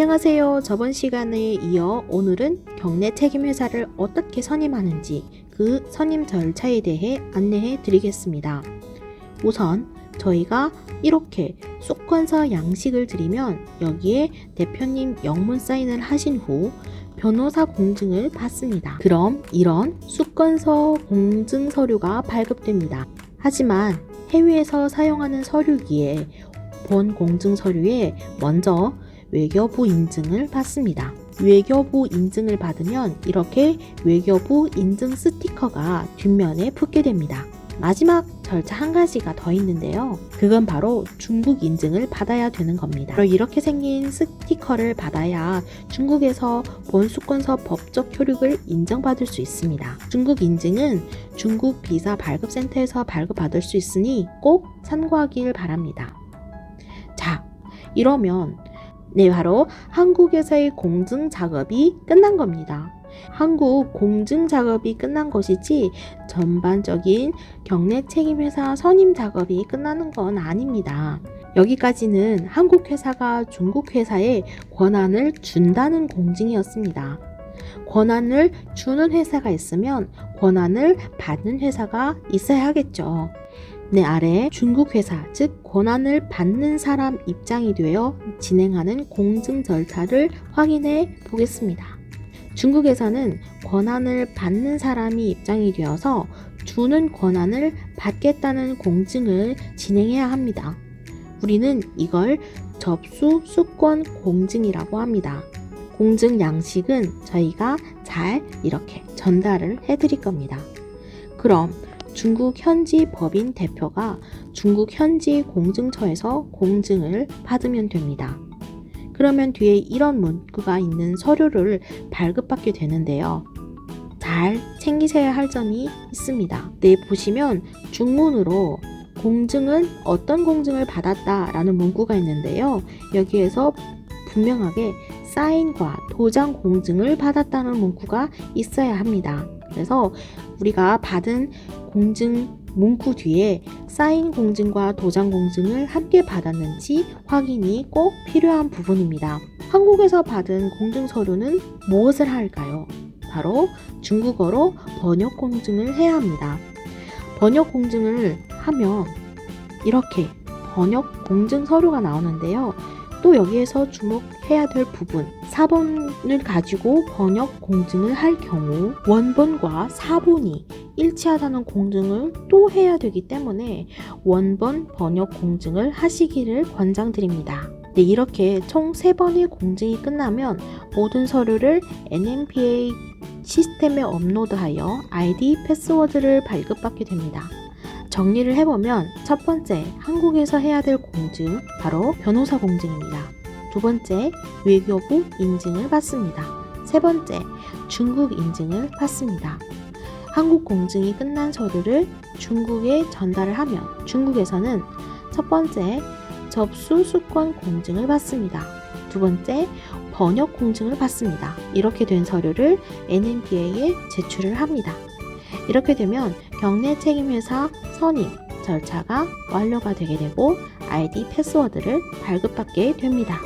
안녕하세요. 저번 시간에 이어 오늘은 경례 책임회사를 어떻게 선임하는지 그 선임 절차에 대해 안내해 드리겠습니다. 우선 저희가 이렇게 숙권서 양식을 드리면 여기에 대표님 영문 사인을 하신 후 변호사 공증을 받습니다. 그럼 이런 숙권서 공증 서류가 발급됩니다. 하지만 해외에서 사용하는 서류기에 본 공증 서류에 먼저 외교부 인증을 받습니다. 외교부 인증을 받으면 이렇게 외교부 인증 스티커가 뒷면에 붙게 됩니다. 마지막 절차 한 가지가 더 있는데요. 그건 바로 중국 인증을 받아야 되는 겁니다. 바로 이렇게 생긴 스티커를 받아야 중국에서 본수권서 법적 효력을 인정받을 수 있습니다. 중국 인증은 중국 비자 발급센터에서 발급받을 수 있으니 꼭 참고하길 바랍니다. 자, 이러면 바로 한국에서의 공증 작업이 끝난 겁니다. 한국 공증 작업이 끝난 것이지 전반적인 경례 책임회사 선임 작업이 끝나는 건 아닙니다. 여기까지는 한국 회사가 중국 회사에 권한을 준다는 공증이었습니다. 권한을 주는 회사가 있으면 권한을 받는 회사가 있어야 하겠죠. 아래 중국 회사, 즉 권한을 받는 사람 입장이 되어 진행하는 공증 절차를 확인해 보겠습니다. 중국에서는 권한을 받는 사람이 입장이 되어서 주는 권한을 받겠다는 공증을 진행해야 합니다. 우리는 이걸 접수 수권 공증이라고 합니다. 공증 양식은 저희가 잘 이렇게 전달을 해드릴 겁니다. 그럼 중국 현지 법인 대표가 중국 현지 공증처에서 공증을 받으면 됩니다. 그러면 뒤에 이런 문구가 있는 서류를 발급받게 되는데요. 잘 챙기셔야 할 점이 있습니다. 보시면 중문으로 공증은 어떤 공증을 받았다라는 문구가 있는데요. 여기에서 분명하게 사인과 도장 공증을 받았다는 문구가 있어야 합니다. 그래서 우리가 받은 공증 문구 뒤에 사인 공증과 도장 공증을 함께 받았는지 확인이 꼭 필요한 부분입니다. 한국에서 받은 공증 서류는 무엇을 할까요? 바로 중국어로 번역 공증을 해야 합니다. 번역 공증을 하면 이렇게 번역 공증 서류가 나오는데요. 또 여기에서 주목해야 될 부분, 사본을 가지고 번역 공증을 할 경우 원본과 사본이 일치하다는 공증을 또 해야 되기 때문에 원본 번역 공증을 하시기를 권장드립니다. 이렇게 총 3번의 공증이 끝나면 모든 서류를 NMPA 시스템에 업로드하여 아이디 패스워드를 발급받게 됩니다. 정리를 해보면 첫 번째, 한국에서 해야 될 공증, 바로 변호사 공증입니다. 두 번째, 외교부 인증을 받습니다. 세 번째, 중국 인증을 받습니다. 한국 공증이 끝난 서류를 중국에 전달을 하면 중국에서는 첫 번째, 접수 수권 공증을 받습니다. 두 번째, 번역 공증을 받습니다. 이렇게 된 서류를 NMPA에 제출을 합니다. 이렇게 되면 경례 책임회사 선임 절차가 완료가 되게 되고 아이디 패스워드를 발급받게 됩니다.